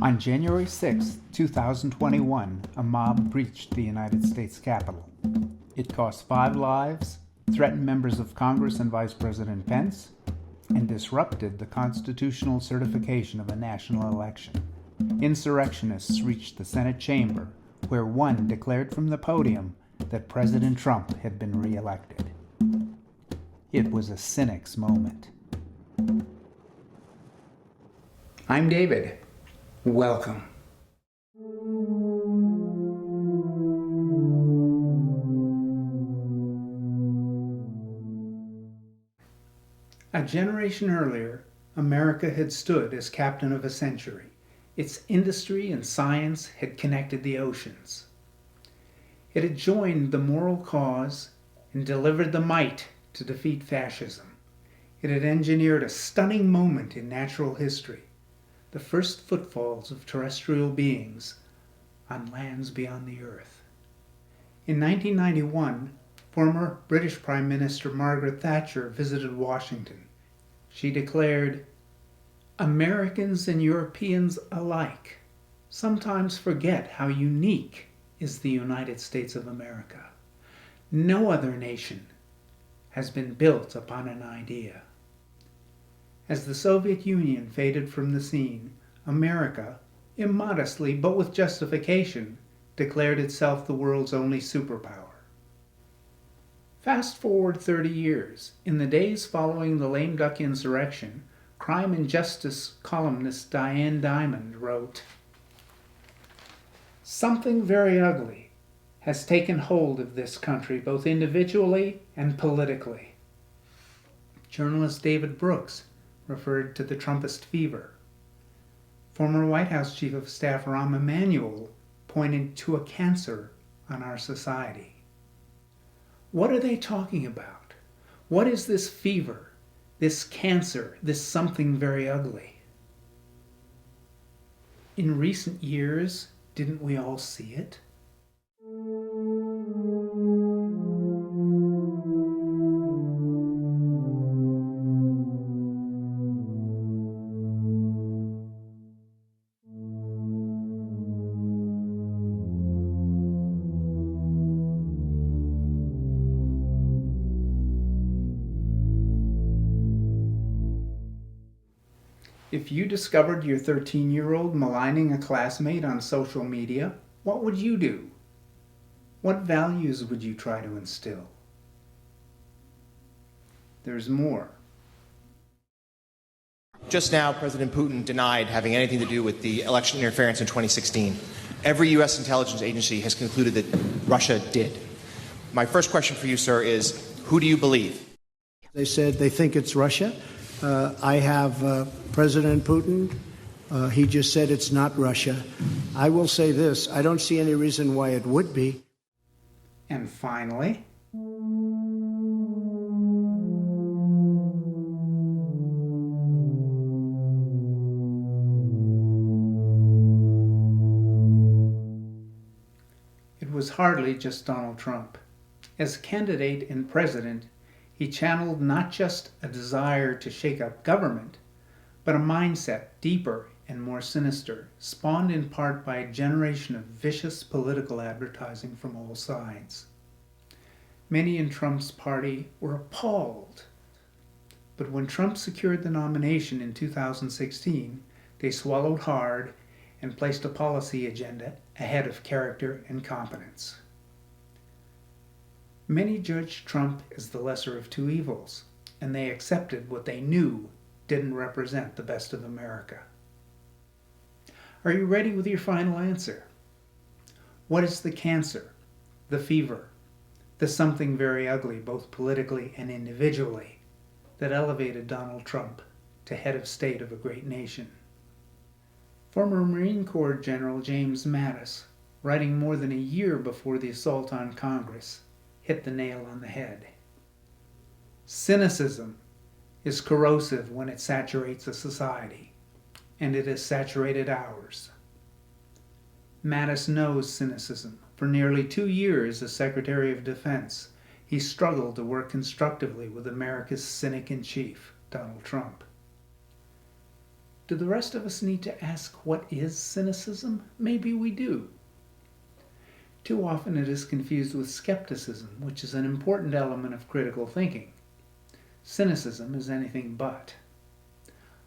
On January 6, 2021, a mob breached the United States Capitol. It cost 5 lives, threatened members of Congress and Vice President Pence, and disrupted the constitutional certification of a national election. Insurrectionists reached the Senate chamber, where one declared from the podium that President Trump had been reelected. It was a cynic's moment. I'm David. Welcome. A generation earlier, America had stood as captain of a century. Its industry and science had connected the oceans. It had joined the moral cause and delivered the might to defeat fascism. It had engineered a stunning moment in natural history, the first footfalls of terrestrial beings on lands beyond the earth. In 1991, former British Prime Minister Margaret Thatcher visited Washington. She declared, "Americans and Europeans alike sometimes forget how unique is the United States of America. No other nation has been built upon an idea." As the Soviet Union faded from the scene, America, immodestly but with justification, declared itself the world's only superpower. Fast forward 30 years, in the days following the lame duck insurrection, crime and justice columnist Diane Dimond wrote, "Something very ugly has taken hold of this country both individually and politically." Journalist David Brooks referred to the Trumpist fever. Former White House Chief of Staff Rahm Emanuel pointed to a cancer on our society. What are they talking about? What is this fever, this cancer, this something very ugly? In recent years, didn't we all see it? If you discovered your 13-year-old maligning a classmate on social media, what would you do? What values would you try to instill? There's more. Just now, President Putin denied having anything to do with the election interference in 2016. Every U.S. intelligence agency has concluded that Russia did. My first question for you, sir, is who do you believe? They said they think it's Russia. I have President Putin. He just said it's not Russia. I will say this. I don't see any reason why it would be. And finally, it was hardly just Donald Trump. As candidate and president, he channeled not just a desire to shake up government, but a mindset deeper and more sinister, spawned in part by a generation of vicious political advertising from all sides. Many in Trump's party were appalled. But when Trump secured the nomination in 2016, they swallowed hard and placed a policy agenda ahead of character and competence. Many judged Trump as the lesser of two evils, and they accepted what they knew didn't represent the best of America. Are you ready with your final answer? What is the cancer, the fever, the something very ugly, both politically and individually, that elevated Donald Trump to head of state of a great nation? Former Marine Corps General James Mattis, writing more than a year before the assault on Congress, hit the nail on the head. Cynicism is corrosive when it saturates a society, and it has saturated ours. Mattis knows cynicism. For nearly 2 years as Secretary of Defense, he struggled to work constructively with America's cynic-in-chief, Donald Trump. Do the rest of us need to ask what is cynicism? Maybe we do. Too often it is confused with skepticism, which is an important element of critical thinking. Cynicism is anything but.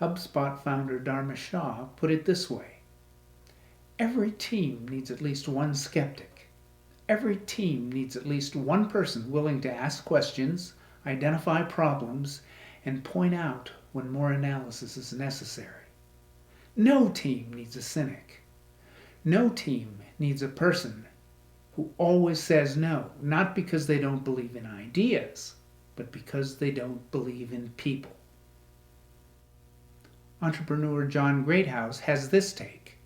HubSpot founder Dharma Shah put it this way: every team needs at least one skeptic. Every team needs at least one person willing to ask questions, identify problems, and point out when more analysis is necessary. No team needs a cynic. No team needs a person who always says no, not because they don't believe in ideas, but because they don't believe in people. Entrepreneur John Greathouse has this take: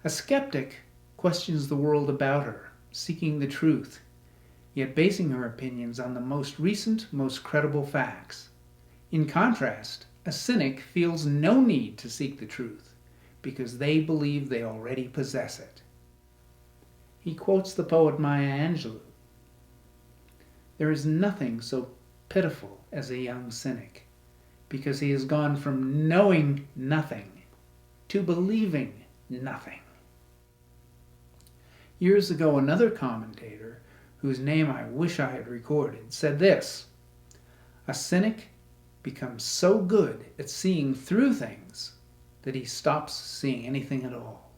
a skeptic questions the world about her, seeking the truth, yet basing her opinions on the most recent, most credible facts. In contrast, a cynic feels no need to seek the truth because they believe they already possess it. He quotes the poet Maya Angelou: there is nothing so pitiful as a young cynic, because he has gone from knowing nothing to believing nothing. Years ago, another commentator, whose name I wish I had recorded, said this: a cynic becomes so good at seeing through things that he stops seeing anything at all.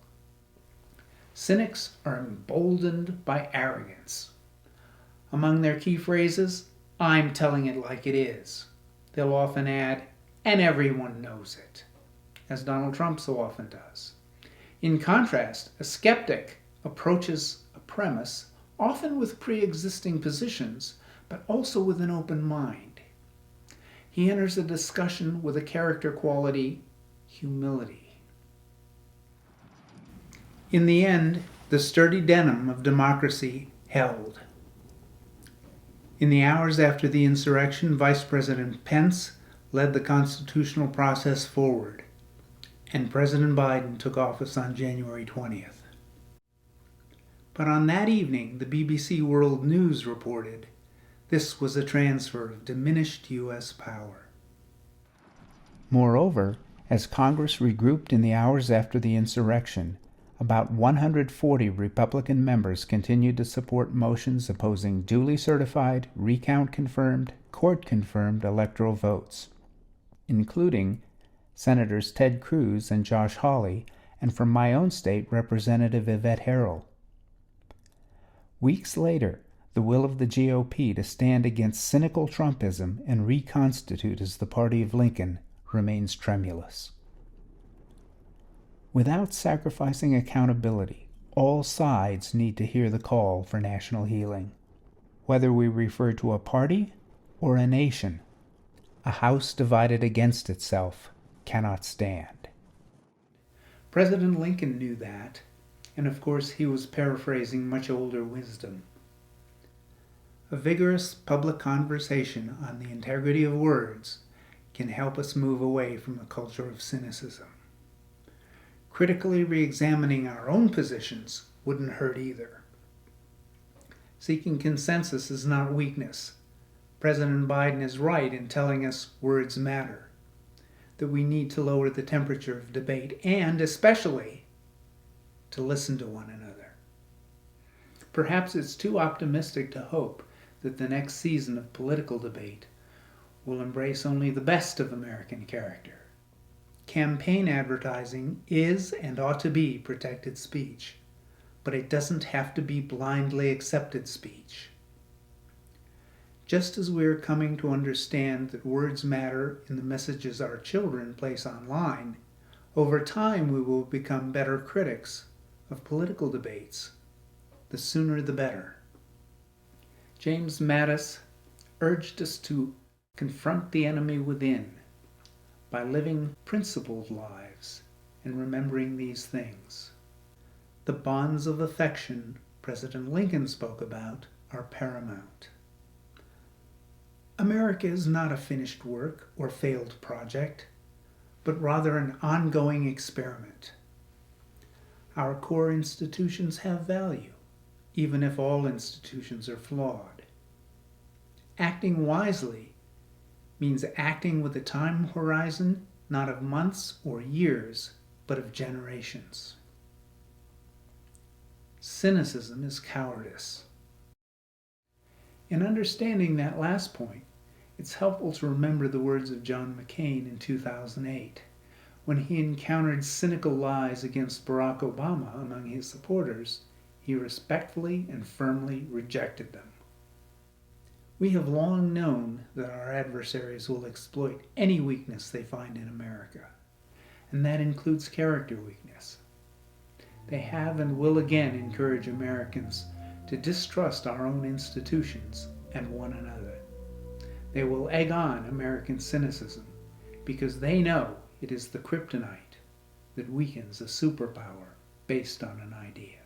Cynics are emboldened by arrogance. Among their key phrases, "I'm telling it like it is." They'll often add, "and everyone knows it," as Donald Trump so often does. In contrast, a skeptic approaches a premise often with pre-existing positions, but also with an open mind. He enters a discussion with a character quality, humility. In the end, the sturdy denim of democracy held. In the hours after the insurrection, Vice President Pence led the constitutional process forward, and President Biden took office on January 20th. But on that evening, the BBC World News reported this was a transfer of diminished U.S. power. Moreover, as Congress regrouped in the hours after the insurrection, about 140 Republican members continued to support motions opposing duly certified, recount-confirmed, court-confirmed electoral votes, including Senators Ted Cruz and Josh Hawley, and from my own state, Representative Yvette Harrell. Weeks later, the will of the GOP to stand against cynical Trumpism and reconstitute as the party of Lincoln remains tremulous. Without sacrificing accountability, all sides need to hear the call for national healing. Whether we refer to a party or a nation, a house divided against itself cannot stand. President Lincoln knew that, and of course he was paraphrasing much older wisdom. A vigorous public conversation on the integrity of words can help us move away from a culture of cynicism. Critically re-examining our own positions wouldn't hurt either. Seeking consensus is not weakness. President Biden is right in telling us words matter, that we need to lower the temperature of debate, and especially to listen to one another. Perhaps it's too optimistic to hope that the next season of political debate will embrace only the best of American character. Campaign advertising is and ought to be protected speech, but it doesn't have to be blindly accepted speech. Just as we are coming to understand that words matter in the messages our children place online, over time we will become better critics of political debates. The sooner the better. James Mattis urged us to confront the enemy within by living principled lives and remembering these things. The bonds of affection President Lincoln spoke about are paramount. America is not a finished work or failed project, but rather an ongoing experiment. Our core institutions have value, even if all institutions are flawed. Acting wisely means acting with a time horizon not of months or years, but of generations. Cynicism is cowardice. In understanding that last point, it's helpful to remember the words of John McCain in 2008, when he encountered cynical lies against Barack Obama among his supporters. He respectfully and firmly rejected them. We have long known that our adversaries will exploit any weakness they find in America, and that includes character weakness. They have and will again encourage Americans to distrust our own institutions and one another. They will egg on American cynicism because they know it is the kryptonite that weakens a superpower based on an idea.